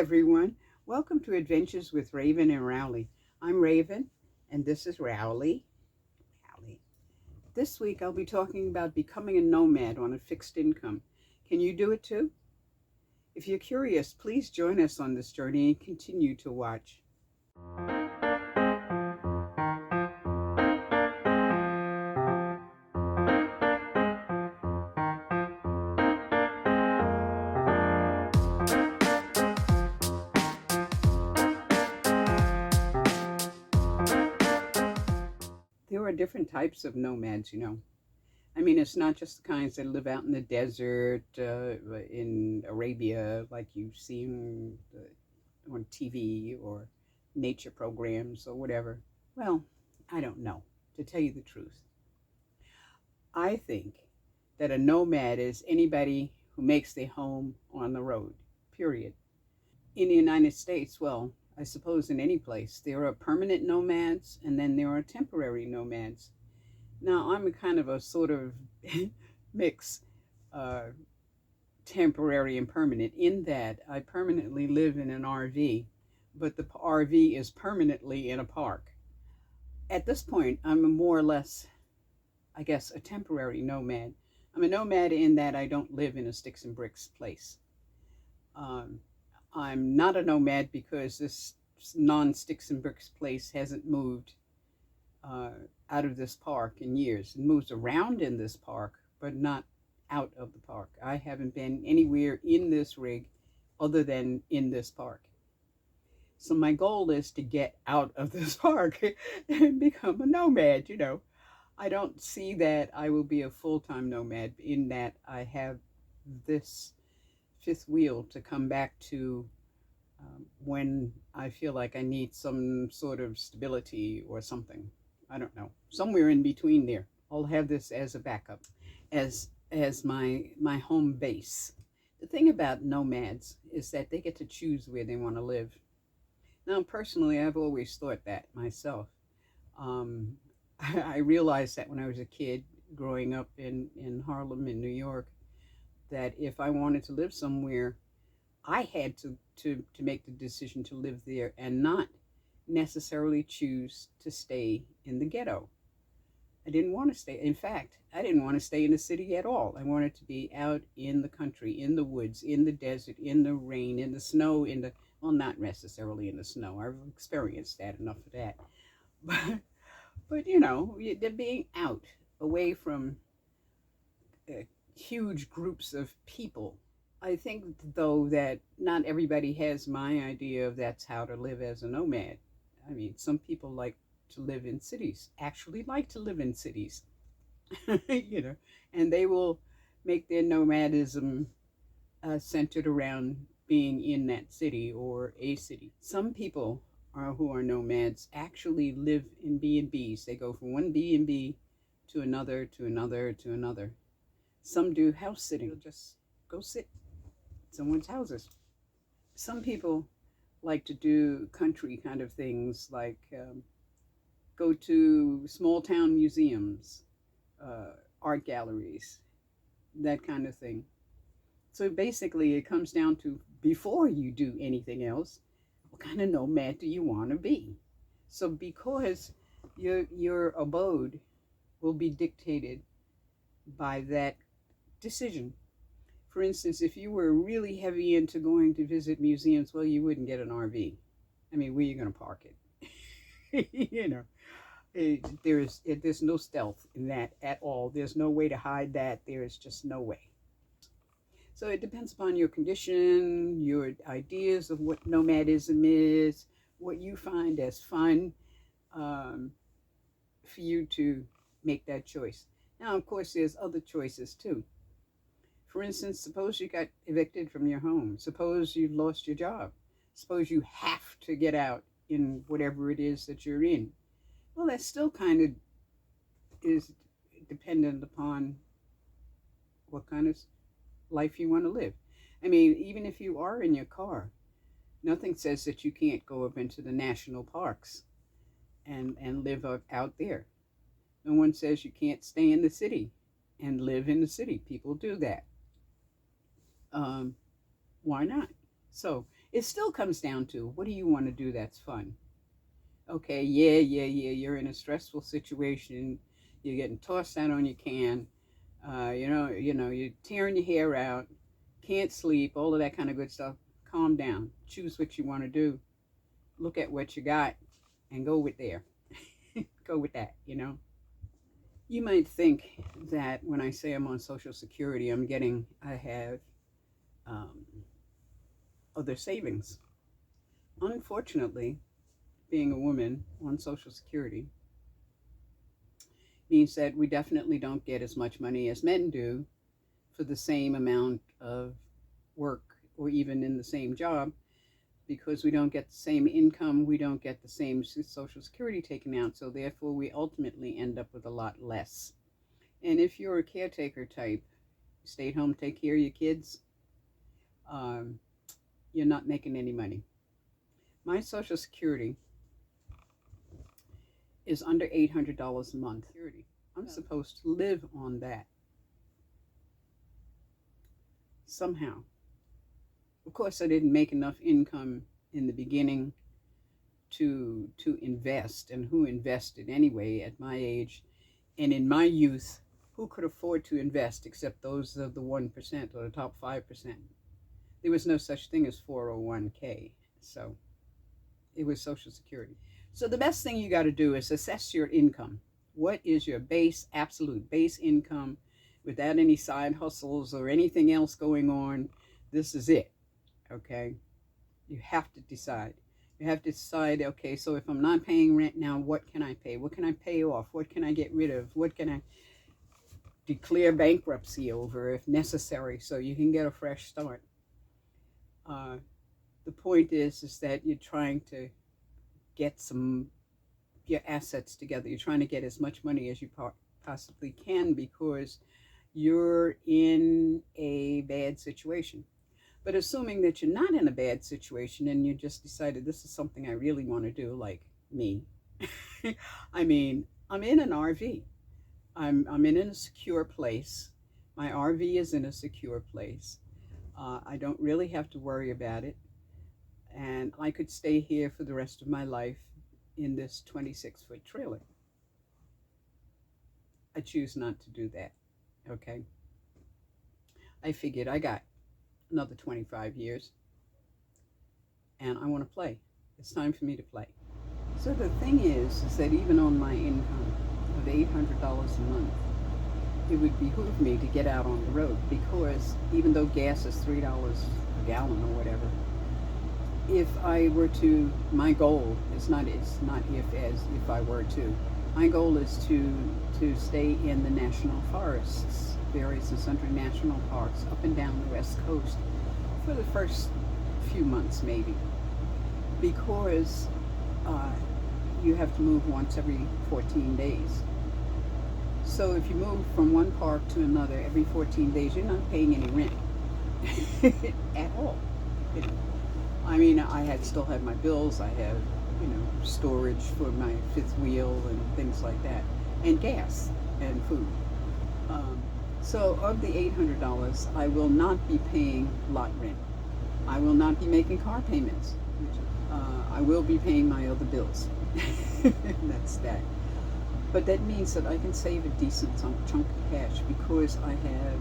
everyone. Welcome to Adventures with Raven and Rowley. I'm Raven, and this is Rowley. This week I'll be talking about becoming a nomad on a fixed income. Can you do it too? If you're curious, please join us on this journey and continue to watch. There are different types of nomads. I mean, it's not just the kinds that live out in the desert in Arabia, like you see on TV or nature programs or whatever. Well, I don't know, to tell you the truth. I think that a nomad is anybody who makes their home on the road, period. In the United States, well, I suppose in any place, there are permanent nomads and then there are temporary nomads. Now, I'm a kind of a sort of mix, uh, temporary and permanent, in that I permanently live in an RV, but the RV is permanently in a park. At this point, I'm a more or less, I guess, a temporary nomad. I'm a nomad in that I don't live in a sticks and bricks place. Um, I'm not a nomad because this non-sticks and bricks place hasn't moved uh, out of this park in years. It moves around in this park, but not out of the park. I haven't been anywhere in this rig other than in this park. So my goal is to get out of this park and become a nomad. I don't see that I will be a full-time nomad in that I have this fifth wheel to come back to when I feel like I need some sort of stability or something. I don't know. Somewhere in between there. I'll have this as a backup, as my home base. The thing about nomads is that they get to choose where they want to live. Now, personally, I've always thought that myself. Um, I realized that when I was a kid growing up in Harlem in New York, that if I wanted to live somewhere, I had to make the decision to live there and not necessarily choose to stay in the ghetto. I didn't want to stay. In fact, I didn't want to stay in the city at all. I wanted to be out in the country, in the woods, in the desert, in the rain, in the snow, well, not necessarily in the snow. I've experienced that, enough of that. But they're being out, away from huge groups of people. I think, though, that not everybody has my idea of that's how to live as a nomad. I mean, some people like to live in cities, actually like to live in cities, you know, and they will make their nomadism centered around being in that city or a city. Some people who are nomads actually live in B&Bs. They go from one B&B to another, to another, to another. Some do house sitting. They'll just go sit in someone's houses. Some people like to do country kind of things, like go to small town museums, art galleries, that kind of thing. So basically, it comes down to, before you do anything else, what kind of nomad do you want to be? So because your abode will be dictated by that decision. For instance, if you were really heavy into going to visit museums, well, you wouldn't get an RV. I mean, where are you going to park it? There's no stealth in that at all. There's no way to hide that. There is just no way. So it depends upon your condition, your ideas of what nomadism is, what you find as fun, for you to make that choice. Now, of course, there's other choices too. For instance, suppose you got evicted from your home. Suppose you lost your job. Suppose you have to get out in whatever it is that you're in. Well, that still kind of is dependent upon what kind of life you want to live. I mean, even if you are in your car, nothing says that you can't go up into the national parks and live out there. No one says you can't stay in the city and live in the city. People do that. Why not? So It still comes down to, what do you want to do that's fun? Okay, yeah, you're in a stressful situation, you're getting tossed out on your can, you're tearing your hair out, can't sleep, all of that kind of good stuff. Calm down, choose what you want to do, look at what you got, and go with there. Go with that. You might think that when I say I'm on Social Security, I have um, other savings. Unfortunately, being a woman on Social Security means that we definitely don't get as much money as men do for the same amount of work, or even in the same job, because we don't get the same income, we don't get the same Social Security taken out, so therefore we ultimately end up with a lot less. And if you're a caretaker type, stay at home, take care of your kids, um, you're not making any money. My Social Security is under $800 a month. I'm supposed to live on that somehow. Of course, I didn't make enough income in the beginning to invest, and who invested anyway at my age and in my youth? Who could afford to invest except those of the 1% or the top 5%? There was no such thing as 401k, so it was Social Security. So the best thing you got to do is assess your income. What is your absolute base income, without any side hustles or anything else going on? This is it, okay? You have to decide. You have to decide, okay, so if I'm not paying rent now, what can I pay? What can I pay off? What can I get rid of? What can I declare bankruptcy over if necessary, so you can get a fresh start? The point is that you're trying to get your assets together. You're trying to get as much money as you possibly can, because you're in a bad situation. But assuming that you're not in a bad situation and you just decided this is something I really want to do, like me. I mean, I'm in an RV. I'm in a secure place. My RV is in a secure place. I don't really have to worry about it. And I could stay here for the rest of my life in this 26-foot trailer. I choose not to do that, okay? I figured I got another 25 years and I want to play. It's time for me to play. So the thing is that even on my income of $800 a month, it would behoove me to get out on the road, because even though gas is $3 a gallon or whatever, if I were to, my goal is not if I were to, my goal is to stay in the national forests, various and sundry national parks up and down the West Coast for the first few months maybe, because you have to move once every 14 days. So if you move from one park to another every 14 days, you're not paying any rent at all. I mean, still have my bills. I have, storage for my fifth wheel and things like that, and gas and food. So of the $800, I will not be paying lot rent. I will not be making car payments. I will be paying my other bills. That's that. But that means that I can save a decent chunk of cash, because I have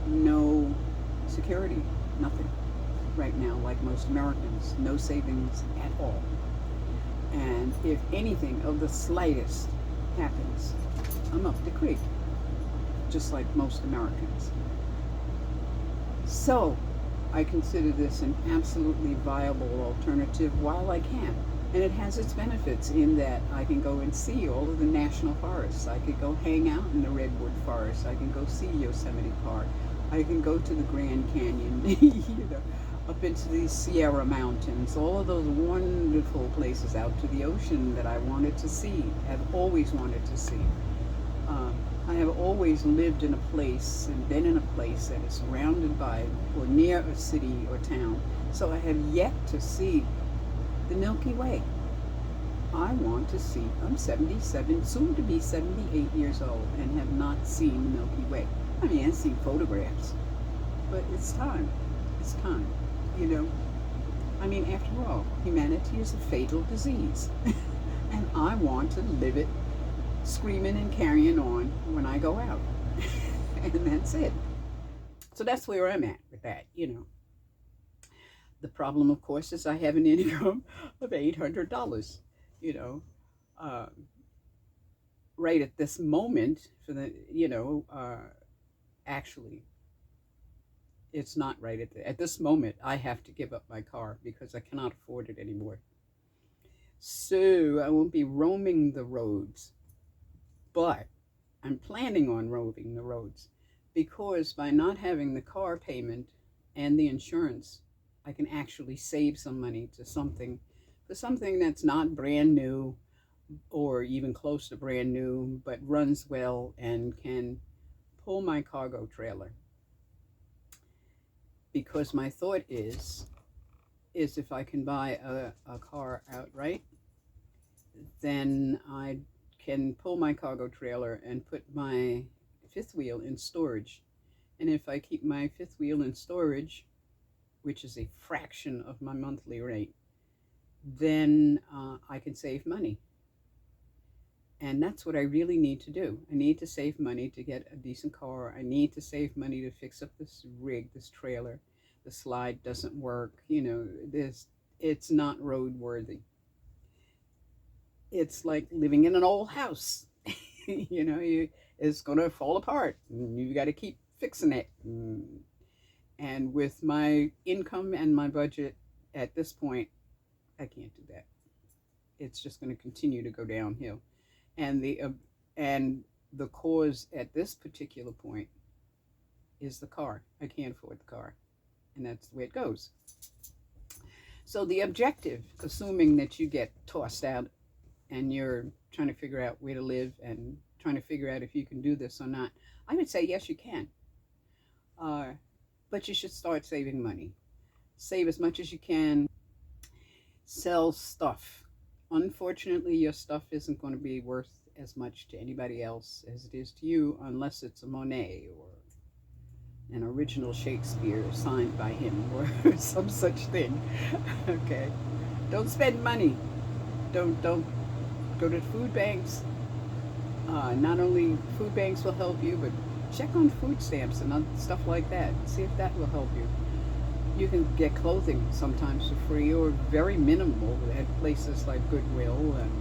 no security, nothing right now, like most Americans, no savings at all. And if anything of the slightest happens, I'm up the creek, just like most Americans. So I consider this an absolutely viable alternative while I can. And it has its benefits in that I can go and see all of the national forests. I could go hang out in the Redwood Forest. I can go see Yosemite Park. I can go to the Grand Canyon, up into these Sierra Mountains, all of those wonderful places out to the ocean that I wanted to see, have always wanted to see. I have always lived in a place and been in a place that is surrounded by or near a city or town. So I have yet to see the Milky Way. I want to see. I'm 77, soon to be 78 years old, and have not seen the Milky Way. I mean, I've seen photographs, but it's time. It's time, I mean, after all, humanity is a fatal disease. And I want to live it screaming and carrying on when I go out. And that's it. So that's where I'm at with that, you know. The problem, of course, is I have an income of $800, you know. Uh, right at this moment, for the, you know, actually, it's not right at this moment. I have to give up my car because I cannot afford it anymore. So I won't be roaming the roads, but I'm planning on roaming the roads because by not having the car payment and the insurance, I can actually save some money to something, for something that's not brand new or even close to brand new, but runs well and can pull my cargo trailer. Because my thought is if I can buy a car outright, then I can pull my cargo trailer and put my fifth wheel in storage. And if I keep my fifth wheel in storage, which is a fraction of my monthly rate, then I can save money. And that's what I really need to do. I need to save money to get a decent car. I need to save money to fix up this rig, this trailer. The slide doesn't work. You know, it's not roadworthy. It's like living in an old house. You know, it's going to fall apart. And you got to keep fixing it. And with my income and my budget at this point, I can't do that. It's just going to continue to go downhill. And the cause at this particular point is the car. I can't afford the car, and that's the way it goes. So the objective, assuming that you get tossed out and you're trying to figure out where to live and trying to figure out if you can do this or not, I would say yes, you can. But you should start saving money. Save as much as you can. Sell stuff. Unfortunately, your stuff isn't going to be worth as much to anybody else as it is to you, unless it's a Monet or an original Shakespeare signed by him or some such thing. Okay, don't spend money. Don't go to food banks. Not only food banks will help you, but check on food stamps and other stuff like that. See if that will help you. You can get clothing sometimes for free or very minimal at places like Goodwill and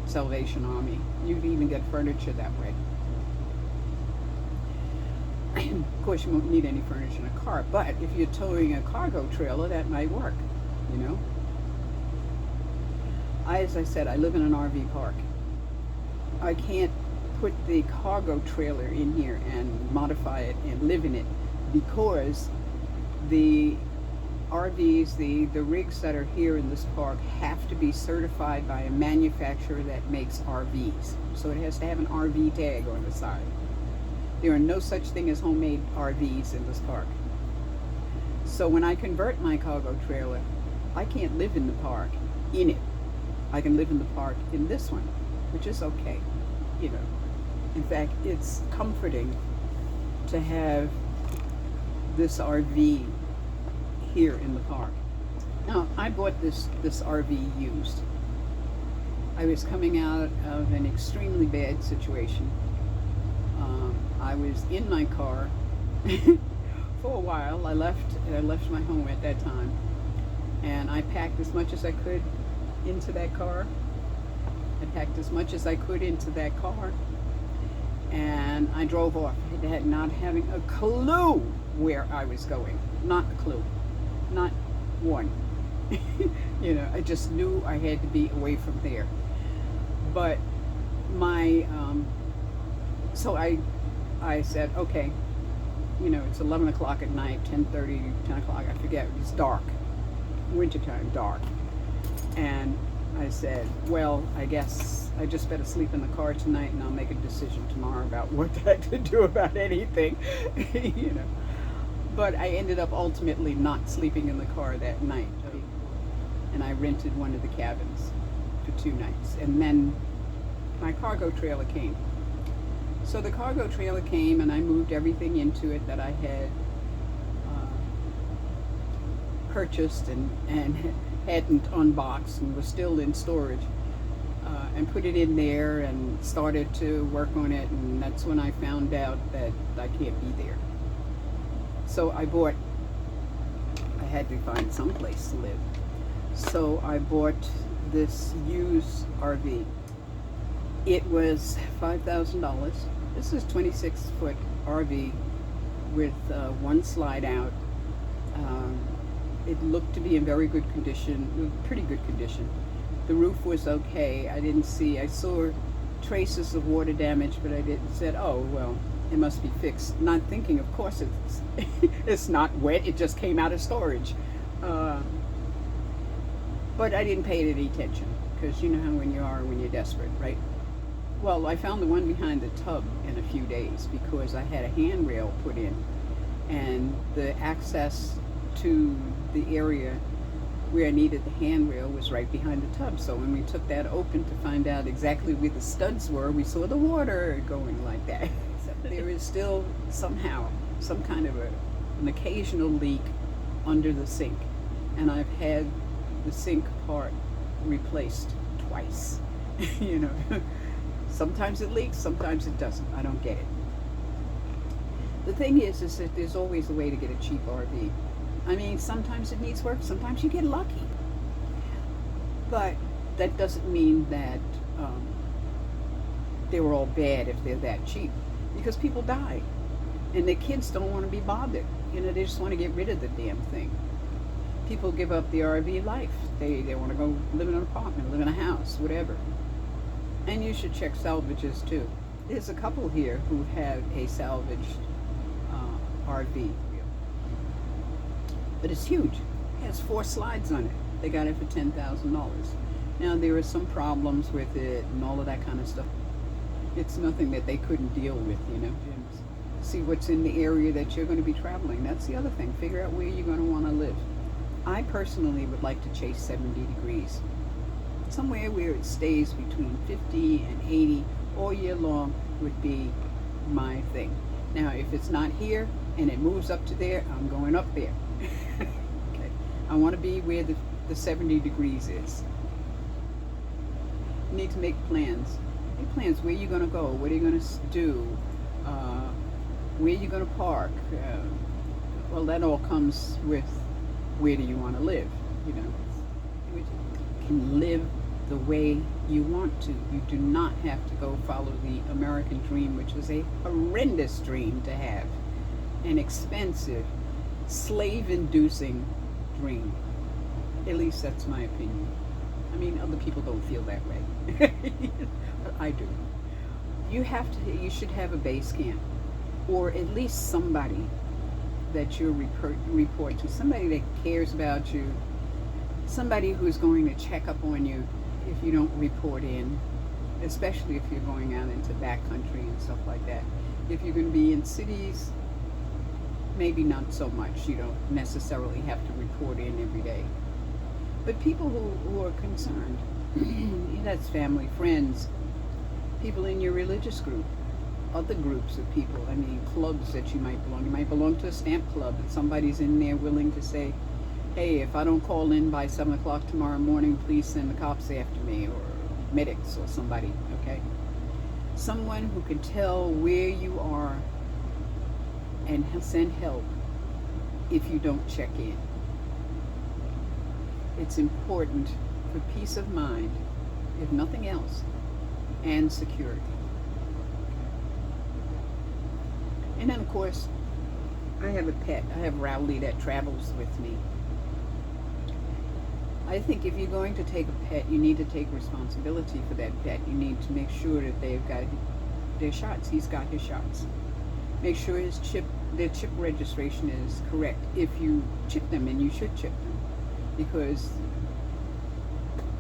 Salvation Army. You can even get furniture that way. Of course, you won't need any furniture in a car, but if you're towing a cargo trailer, that might work, you know. As I said, I live in an RV park. I can't put the cargo trailer in here and modify it and live in it because the RVs, the rigs that are here in this park have to be certified by a manufacturer that makes RVs. So it has to have an RV tag on the side. There are no such thing as homemade RVs in this park. So when I convert my cargo trailer, I can't live in the park in it. I can live in the park in this one, which is okay, you know. In fact, it's comforting to have this RV here in the park. Now, I bought this RV used. I was coming out of an extremely bad situation. I was in my car for a while. I left my home at that time, and I packed as much as I could into that car. I packed as much as I could into that car, and I drove off, not having a clue where I was going. Not a clue. Not one. You know, I just knew I had to be away from there. But so I said, okay, you know, it's 11 o'clock at night, 10:30, 10 o'clock, I forget, it's dark, wintertime, dark. And I said, well, I guess I just better sleep in the car tonight and I'll make a decision tomorrow about what I could do about anything, you know. But I ended up ultimately not sleeping in the car that night. And I rented one of the cabins for 2 nights. And then my cargo trailer came. So the cargo trailer came and I moved everything into it that I had purchased and hadn't unboxed and was still in storage, and put it in there and started to work on it, and that's when I found out that I can't be there. So I had to find some place to live. So I bought this used RV. It was $5,000. This is 26-foot RV with one slide out. It looked to be in very good condition, pretty good condition. The roof was okay. I saw traces of water damage, but I said, oh, well, it must be fixed. Not thinking, of course, it's not wet. It just came out of storage. But I didn't pay it any attention, because you know how when you're desperate, right? Well, I found the one behind the tub in a few days because I had a handrail put in, and the access to the area where I needed the handrail was right behind the tub. So when we took that open to find out exactly where the studs were, we saw the water going like that. There is still somehow some kind of an occasional leak under the sink, and I've had the sink part replaced twice. You know, sometimes it leaks, sometimes it doesn't. I don't get it. The thing is that there's always a way to get a cheap RV. I mean, sometimes it needs work, sometimes you get lucky. But that doesn't mean that they were all bad if they're that cheap, because people die and their kids don't want to be bothered. You know, they just want to get rid of the damn thing. People give up the RV life. They want to go live in an apartment, live in a house, whatever. And you should check salvages too. There's a couple here who have a salvaged RV. But it's huge. It has 4 slides on it. They got it for $10,000. Now there are some problems with it and all of that kind of stuff. It's nothing that they couldn't deal with, you know. See what's in the area that you're going to be traveling. That's the other thing. Figure out where you're going to want to live. I personally would like to chase 70 degrees. Somewhere where it stays between 50 and 80 all year long would be my thing. Now, if it's not here and it moves up to there, I'm going up there. Okay. I want to be where the 70 degrees is. You need to make plans. Make plans where you're going to go, what are you going to do, where you're going to park. Well, that all comes with where do you want to live, you know. You can live the way you want to. You do not have to go follow the American dream, which is a horrendous dream to have. An expensive, slave-inducing dream. At least that's my opinion. I mean, other people don't feel that way. But I do. You should have a base camp, or at least somebody that you report to, somebody that cares about you, somebody who's going to check up on you if you don't report in, especially if you're going out into backcountry and stuff like that. If you're going to be in cities, maybe not so much. You don't necessarily have to report in every day. But people who are concerned, that's family, friends, people in your religious group, other groups of people, I mean, clubs that you might belong. You might belong to a stamp club, and somebody's in there willing to say, hey, if I don't call in by 7 o'clock tomorrow morning, please send the cops after me, or medics or somebody, okay? Someone who can tell where you are and send help if you don't check in. It's important for peace of mind, if nothing else, and security. And then, of course, I have a pet. I have Rowley that travels with me. I think if you're going to take a pet, you need to take responsibility for that pet. You need to make sure that they've got their shots. He's got his shots. Make sure their chip registration is correct. If you chip them, and you should chip them, because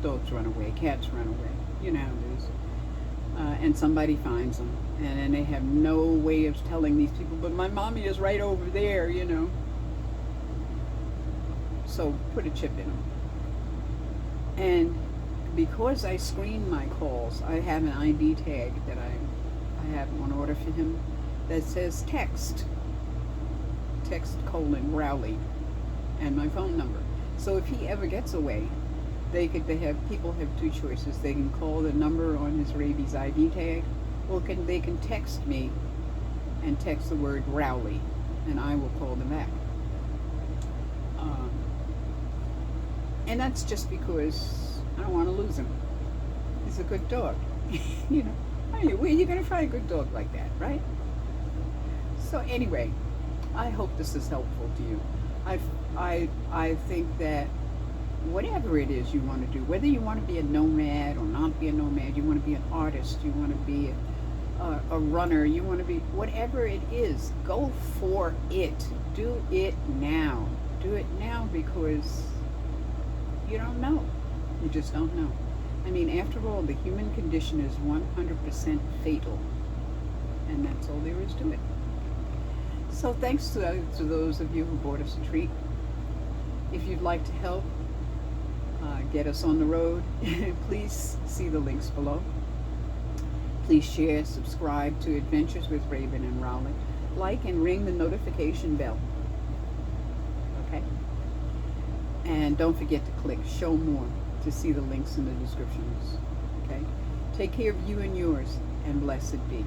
dogs run away, cats run away. You know how it is. And somebody finds them, and then they have no way of telling these people, but my mommy is right over there, you know. So put a chip in them. And because I screen my calls, I have an ID tag that I have on order for him that says text : Rowley, and my phone number. So if he ever gets away, people have two choices. They can call the number on his rabies ID tag, or they can text me and text the word Rowley, and I will call them back. Um, and that's just because I don't want to lose him. He's a good dog. you know, where are you going to find a good dog like that, right? So anyway, I hope this is helpful to you. I think that whatever it is you want to do, whether you want to be a nomad or not be a nomad, you want to be an artist, you want to be a runner, you want to be whatever it is, go for it. Do it now. Do it now, because you don't know. You just don't know. I mean, after all, the human condition is 100% fatal, and that's all there is to it. So thanks to those of you who bought us a treat. If you'd like to help get us on the road, please see the links below. Please share, subscribe to Adventures with Raven and Rowley. Like and ring the notification bell. Okay? And don't forget to click Show More to see the links in the descriptions. Okay? Take care of you and yours, and blessed be.